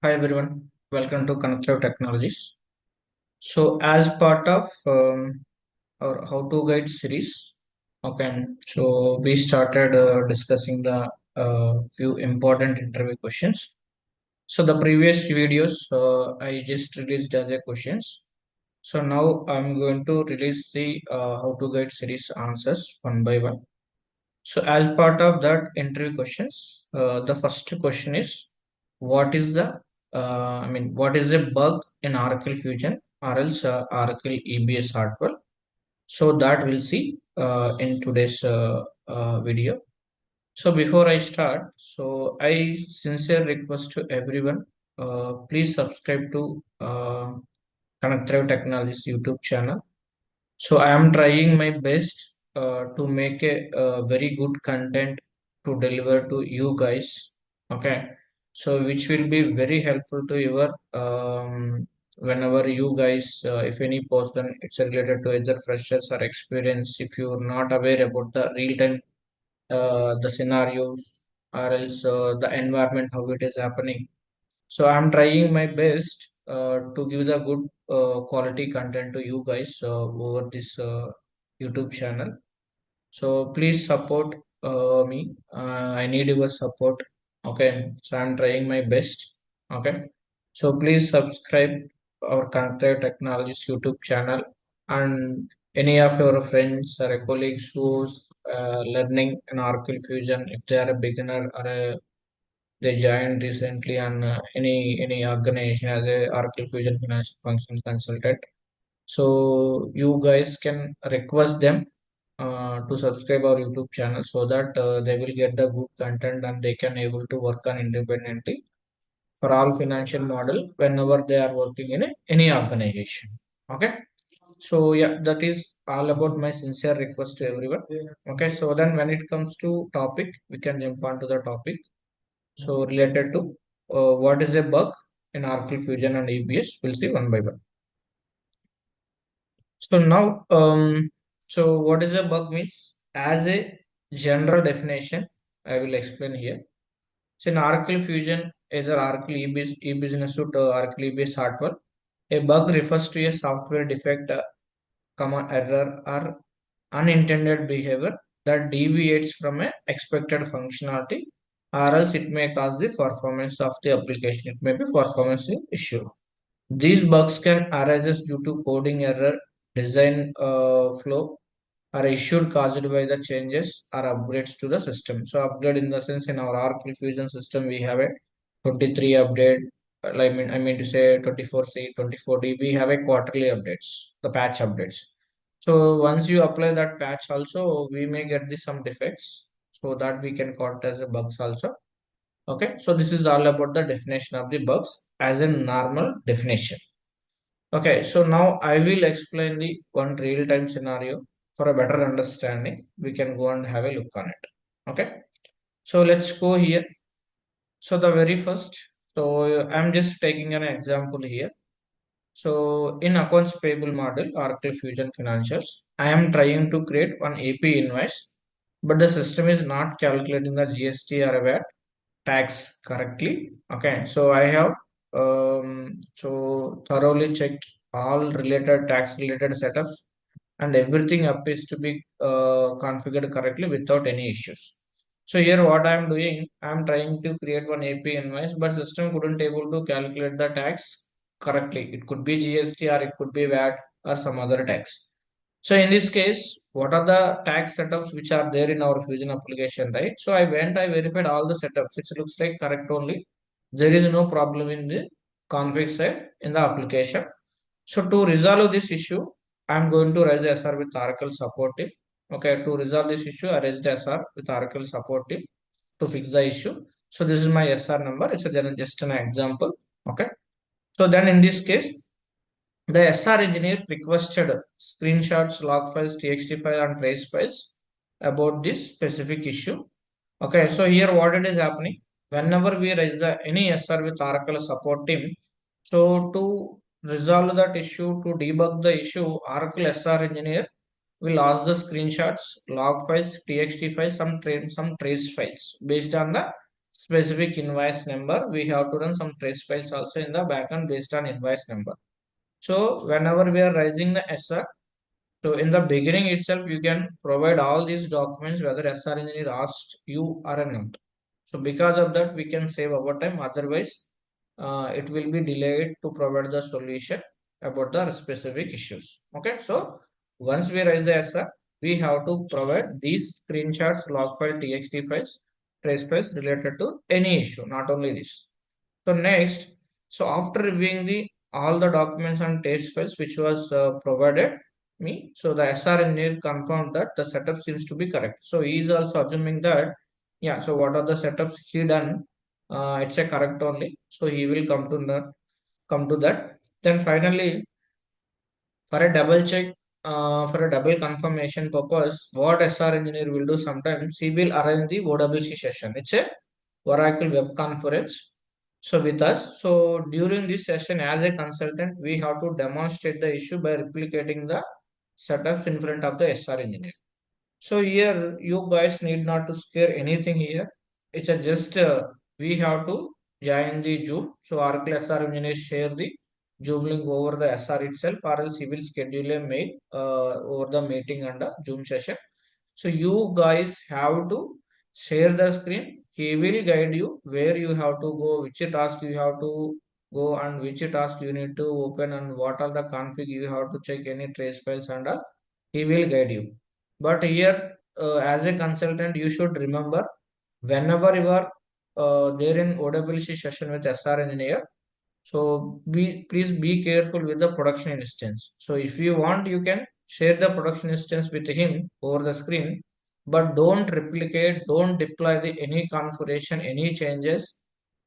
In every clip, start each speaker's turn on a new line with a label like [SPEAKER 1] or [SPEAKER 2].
[SPEAKER 1] Hi everyone, welcome to Connective Technologies. So, as part of our How to Guide series, okay, so we started discussing the few important interview questions. So, the previous videos I just released as a questions. So now I'm going to release the How to Guide series answers one by one. So as part of that interview questions, the first question is, what is the, what is a bug in Oracle Fusion or else Oracle EBS R12? So that we'll see in today's video. So before I start, so I sincere request to everyone, please subscribe to Connective Technologies YouTube channel. So I am trying my best to make a very good content to deliver to you guys. Okay. So which will be very helpful to your whenever you guys, if any person it's related to either freshers or experience, if you're not aware about the real time the scenarios or else the environment how it is happening, so I'm trying my best to give the good quality content to you guys over this YouTube channel. So please support me. I need your support. Okay. So I'm trying my best. Okay. So please subscribe our Connected Technologies YouTube channel, and any of your friends or colleagues who's learning an Oracle Fusion, if they are a beginner or they joined recently on any organization as a Oracle Fusion Financial Functions consultant. So you guys can request them to subscribe our YouTube channel so that they will get the good content and they can able to work on independently for all financial model whenever they are working in any organization. Okay. So yeah, that is all about my sincere request to everyone. Okay. So then when it comes to topic, we can jump on to the topic. So related to what is a bug in Oracle Fusion and EBS, we'll see one by one. So now, so what is a bug means? As a general definition, I will explain here. So in Oracle Fusion, either Oracle EBS, e-business suite or Oracle EBS hardware, a bug refers to a software defect, comma error or unintended behavior that deviates from a expected functionality, or else it may cause the performance of the application. It may be performance issue. These bugs can arise due to coding error, design flow, or issued caused by the changes or upgrades to the system. So upgrade in the sense in our Oracle Fusion system we have a 23 update. I mean to say 24C, 24D. We have a quarterly updates, the patch updates. So once you apply that patch, also we may get some defects, so that we can count as a bugs also. Okay, so this is all about the definition of the bugs as a normal definition. Okay, so now I will explain the one real-time scenario for a better understanding. We can go and have a look on it. Okay, so let's go here. So the very first, so I'm just taking an example here. So in accounts payable model, Oracle Fusion Financials, I am trying to create one AP invoice, but the system is not calculating the GST or VAT tax correctly. Okay, so I have so thoroughly checked all related tax related setups, and everything appears to be configured correctly without any issues. So here what I am doing, I am trying to create one AP invoice, but system couldn't able to calculate the tax correctly. It could be GST or it could be VAT or some other tax. So in this case, what are the tax setups which are there in our Fusion application, right? So I went, I verified all the setups. It looks like correct only. There is no problem in the config side in the application. So to resolve this issue, I'm going to raise SR with Oracle support team. Okay, to resolve this issue, I raised SR with Oracle support team to fix the issue. So this is my SR number. It's just an example. Okay. So then in this case, the SR engineer requested screenshots, log files, TXT file, and trace files about this specific issue. Okay, so here what it is happening, whenever we raise any SR with Oracle support team, so to resolve that issue, to debug the issue, Oracle SR engineer will ask the screenshots, log files, TXT files, some trace files based on the specific invoice number, we have to run some trace files also in the backend based on invoice number. So whenever we are writing the SR, so in the beginning itself, you can provide all these documents whether SR engineer asked you or not. So because of that, we can save our time. Otherwise, it will be delayed to provide the solution about the specific issues. Okay, so once we raise the SR, we have to provide these screenshots, log file, txt files, trace files related to any issue, not only this. So next, so after reviewing the all the documents and test files which was provided me, so the SR engineer confirmed that the setup seems to be correct. So he is also assuming that, yeah, so what are the setups he done? It's a correct only. So he will come to that. Then finally, for a double check, for a double confirmation purpose, what SR engineer will do sometimes, he will arrange the OWC session. It's a Oracle web conference. So with us, so during this session as a consultant, we have to demonstrate the issue by replicating the setups in front of the SR engineer. So here you guys need not to scare anything here. It's a just we have to join the Zoom. So Oracle SR engineer share the Zoom link over the SR itself, or else he will schedule a mail over the meeting and the Zoom session. So you guys have to share the screen. He will guide you where you have to go, which task you have to go, and which task you need to open, and what are the config you have to check any trace files and all. He will guide you. But here, as a consultant, you should remember whenever you are there in OWC session with SR engineer, so please be careful with the production instance. So if you want, you can share the production instance with him over the screen, but don't replicate, don't deploy the any configuration, any changes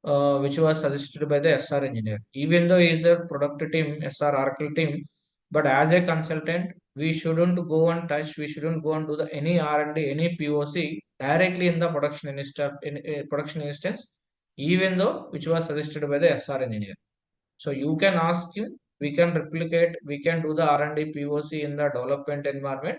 [SPEAKER 1] which was suggested by the SR engineer. Even though he is the product team, SR Oracle team, but as a consultant, we shouldn't go and touch, we shouldn't go and do the any R&D, any POC directly in the production instance, even though which was suggested by the SR engineer. So you can ask him, we can replicate, we can do the R&D POC in the development environment.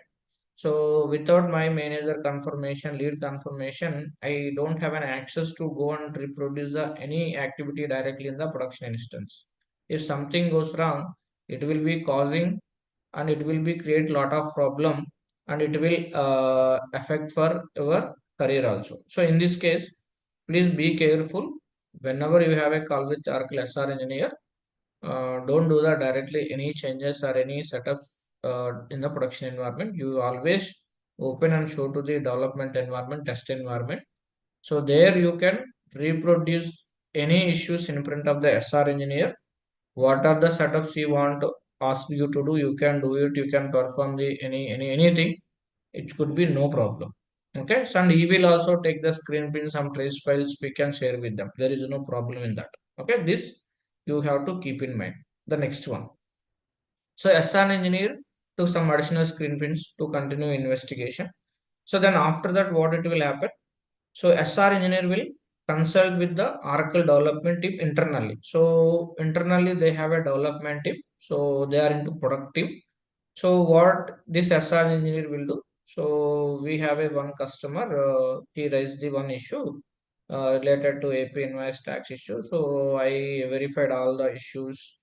[SPEAKER 1] So without my manager confirmation, lead confirmation, I don't have an access to go and reproduce any activity directly in the production instance. If something goes wrong, it will be causing and it will be create lot of problem, and it will affect for your career also. So in this case, please be careful whenever you have a call with Oracle SR engineer. Don't do that directly any changes or any setups in the production environment. You always open and show to the development environment, test environment. So there you can reproduce any issues in front of the SR engineer. What are the setups you want to ask you to do, you can do it, you can perform the anything. It could be no problem. Okay, so and he will also take the screen print, some trace files we can share with them. There is no problem in that. Okay, this you have to keep in mind. The next one, so as an engineer took some additional screen prints to continue investigation. So then after that, what it will happen, so SR engineer will consult with the Oracle development team internally. So internally they have a development team, so they are into product team. So what this SR engineer will do, so we have a one customer, he raised the one issue related to AP invoice tax issue. So I verified all the issues,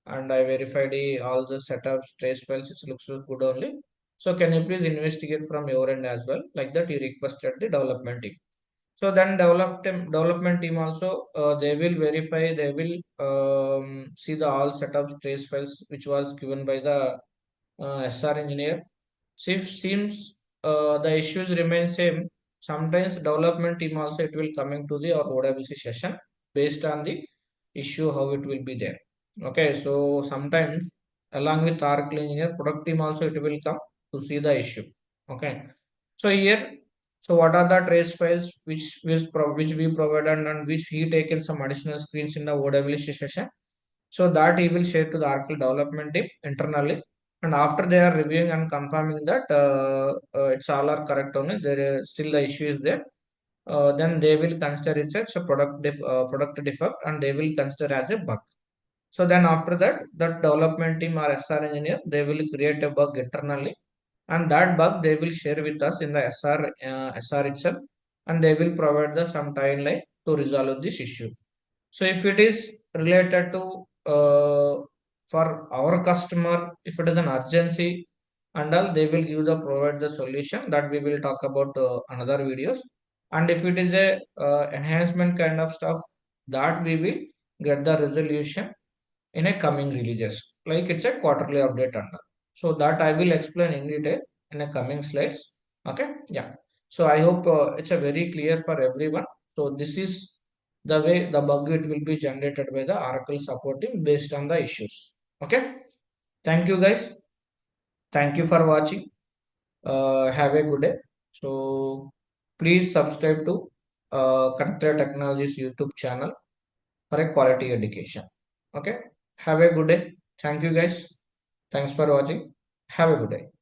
[SPEAKER 1] and I verified all the setups, trace files, it looks good only. So can you please investigate from your end as well? Like that, he requested the development team. So then development team also, they will verify, they will see the all setups, trace files which was given by the SR engineer. So if seems the issues remain same, sometimes development team also it will coming to the or OWC session based on the issue how it will be there. Okay, so sometimes along with Oracle engineer, product team also it will come to see the issue. Okay, so here, so what are the trace files which we provided and which he taken some additional screens in the OWC session. So that he will share to the Oracle development team internally, and after they are reviewing and confirming that it's all are correct only, there is still the issue is there. Then they will consider it as a product defect, and they will consider as a bug. So then after that, that development team or SR engineer, they will create a bug internally, and that bug they will share with us in the SR itself, and they will provide the some timeline to resolve this issue. So if it is related to for our customer, if it is an urgency and all, they will give the provide the solution that we will talk about another videos. And if it is a enhancement kind of stuff, that we will get the resolution in a coming releases, like it's a quarterly update under. So that I will explain in detail in a coming slides. Okay, yeah. So I hope it's a very clear for everyone. So this is the way the bug it will be generated by the Oracle supporting based on the issues. Okay, thank you guys, thank you for watching. Have a good day. So please subscribe to Connected Technologies YouTube channel for a quality education. Okay, have a good day. Thank you guys. Thanks for watching. Have a good day.